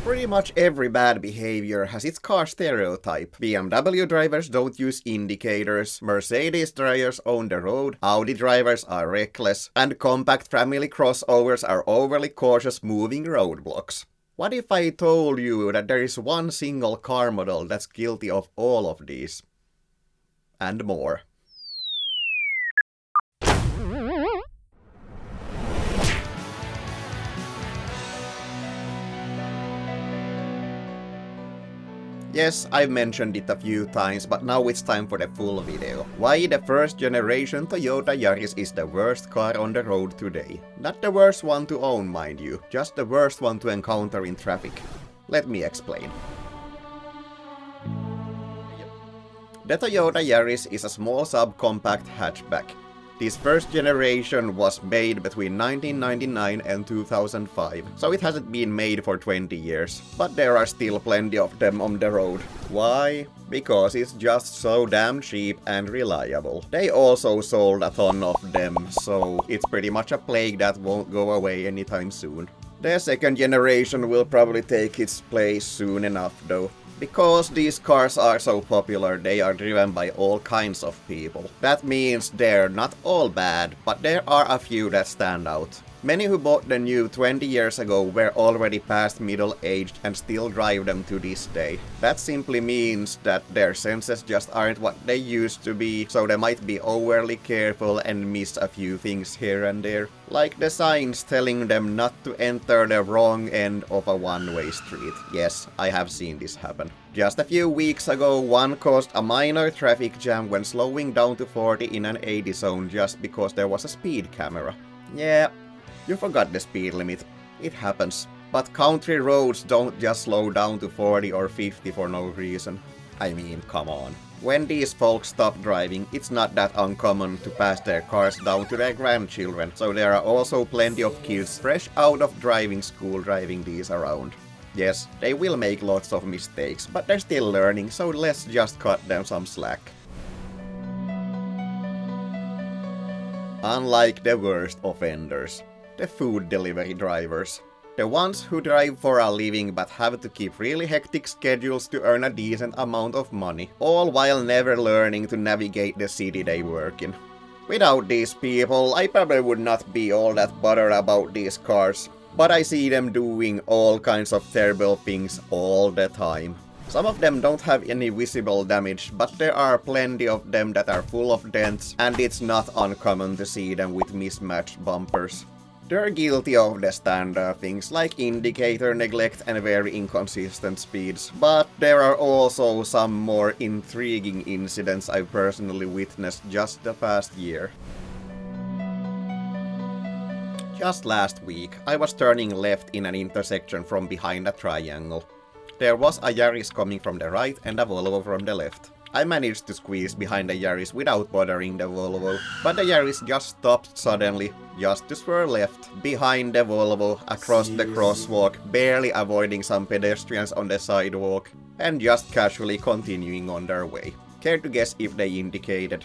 Pretty much every bad behavior has its car stereotype. BMW drivers don't use indicators, Mercedes drivers own the road, Audi drivers are reckless, and compact family crossovers are overly cautious moving roadblocks. What if I told you that there is one single car model that's guilty of all of these? And more. Yes, I've mentioned it a few times, but now it's time for the full video. Why the first generation Toyota Yaris is the worst car on the road today. Not the worst one to own, mind you, just the worst one to encounter in traffic. Let me explain. The Toyota Yaris is a small subcompact hatchback. This first generation was made between 1999 and 2005, so it hasn't been made for 20 years. But there are still plenty of them on the road. Why? Because it's just so damn cheap and reliable. They also sold a ton of them, so it's pretty much a plague that won't go away anytime soon. The second generation will probably take its place soon enough though. Because these cars are so popular, they are driven by all kinds of people. That means they're not all bad, but there are a few that stand out. Many who bought the new 20 years ago were already past middle-aged and still drive them to this day. That simply means that their senses just aren't what they used to be, so they might be overly careful and miss a few things here and there. Like the signs telling them not to enter the wrong end of a one-way street. Yes, I have seen this happen. Just a few weeks ago, one caused a minor traffic jam when slowing down to 40 in an 80 zone just because there was a speed camera. Yeah. You forgot the speed limit. It happens. But country roads don't just slow down to 40 or 50 for no reason. I mean, come on. When these folks stop driving, it's not that uncommon to pass their cars down to their grandchildren, so there are also plenty of kids fresh out of driving school driving these around. Yes, they will make lots of mistakes, but they're still learning, so let's just cut them some slack. Unlike the worst offenders. The food delivery drivers. The ones who drive for a living but have to keep really hectic schedules to earn a decent amount of money, all while never learning to navigate the city they work in. Without these people, I probably would not be all that bothered about these cars, but I see them doing all kinds of terrible things all the time. Some of them don't have any visible damage, but there are plenty of them that are full of dents, and it's not uncommon to see them with mismatched bumpers. They're guilty of the standard things like indicator neglect and very inconsistent speeds, but there are also some more intriguing incidents I've personally witnessed just the past year. Just last week, I was turning left in an intersection from behind a triangle. There was a Yaris coming from the right and a Volvo from the left. I managed to squeeze behind the Yaris without bothering the Volvo, but the Yaris just stopped suddenly, just to swerve left, behind the Volvo, across the crosswalk, barely avoiding some pedestrians on the sidewalk, and just casually continuing on their way. Care to guess if they indicated?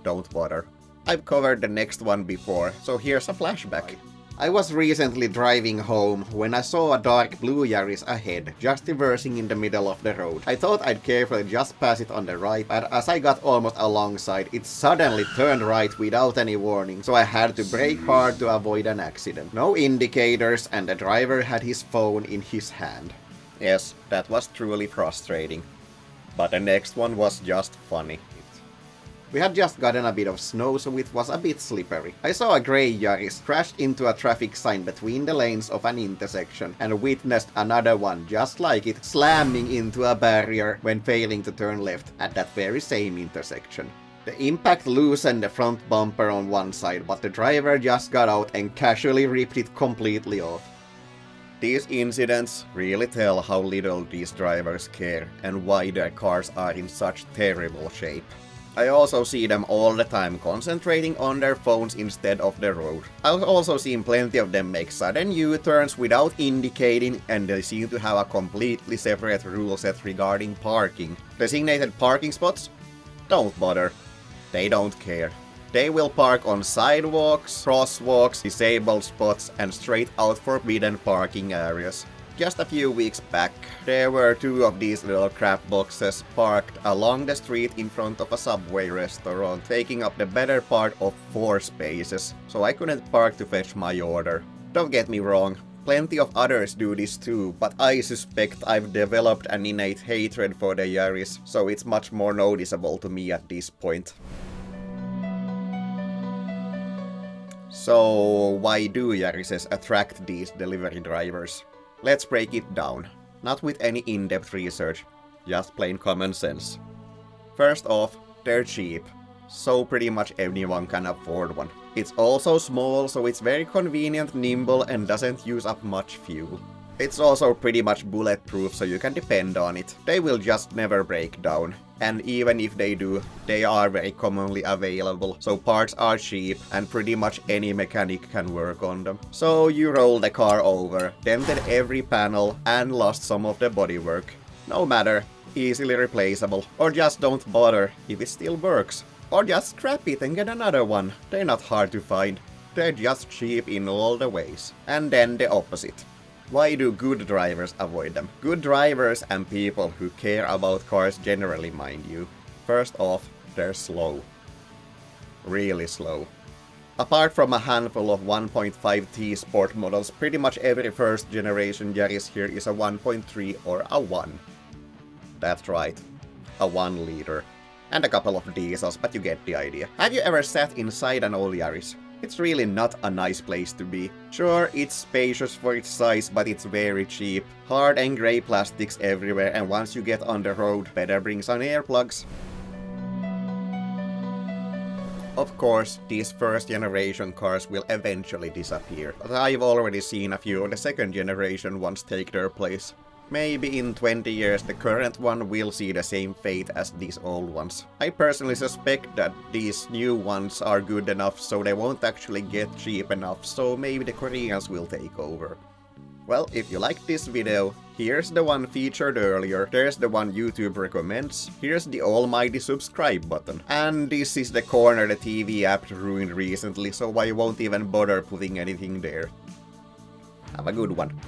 Don't bother. I've covered the next one before, so here's a flashback. I was recently driving home when I saw a dark blue Yaris ahead, just reversing in the middle of the road. I thought I'd carefully just pass it on the right, but as I got almost alongside, it suddenly turned right without any warning, so I had to brake hard to avoid an accident. No indicators, and the driver had his phone in his hand. Yes, that was truly frustrating. But the next one was just funny. We had just gotten a bit of snow, so it was a bit slippery. I saw a grey Yaris crash into a traffic sign between the lanes of an intersection and witnessed another one just like it slamming into a barrier when failing to turn left at that very same intersection. The impact loosened the front bumper on one side, but the driver just got out and casually ripped it completely off. These incidents really tell how little these drivers care and why their cars are in such terrible shape. I also see them all the time concentrating on their phones instead of the road. I've also seen plenty of them make sudden U-turns without indicating, and they seem to have a completely separate rule set regarding parking. Designated parking spots? Don't bother. They don't care. They will park on sidewalks, crosswalks, disabled spots, and straight out forbidden parking areas. Just a few weeks back, there were 2 of these little crap boxes parked along the street in front of a Subway restaurant, taking up the better part of 4 spaces, so I couldn't park to fetch my order. Don't get me wrong, plenty of others do this too, but I suspect I've developed an innate hatred for the Yaris, so it's much more noticeable to me at this point. So why do Yarises attract these delivery drivers? Let's break it down. Not with any in-depth research, just plain common sense. First off, they're cheap, so pretty much anyone can afford one. It's also small, so it's very convenient, nimble, and doesn't use up much fuel. It's also pretty much bulletproof, so you can depend on it. They will just never break down. And even if they do, they are very commonly available, so parts are cheap and pretty much any mechanic can work on them. So you roll the car over, dented every panel and lost some of the bodywork. No matter, easily replaceable, or just don't bother if it still works. Or just scrap it and get another one. They're not hard to find. They're just cheap in all the ways. And then the opposite. Why do good drivers avoid them? Good drivers and people who care about cars generally, mind you. First off, they're slow. Really slow. Apart from a handful of 1.5T sport models, pretty much every first generation Yaris here is a 1.3 or a 1. That's right, a 1 liter. And a couple of diesels, but you get the idea. Have you ever sat inside an old Yaris? It's really not a nice place to be. Sure, it's spacious for its size, but it's very cheap. Hard and grey plastics everywhere, and once you get on the road, better bring some earplugs. Of course, these first generation cars will eventually disappear, but I've already seen a few of the second generation ones take their place. Maybe in 20 years the current one will see the same fate as these old ones. I personally suspect that these new ones are good enough so they won't actually get cheap enough, so maybe the Koreans will take over. Well, if you liked this video, here's the one featured earlier, there's the one YouTube recommends, here's the almighty subscribe button, and this is the corner the TV app ruined recently, so I won't even bother putting anything there. Have a good one.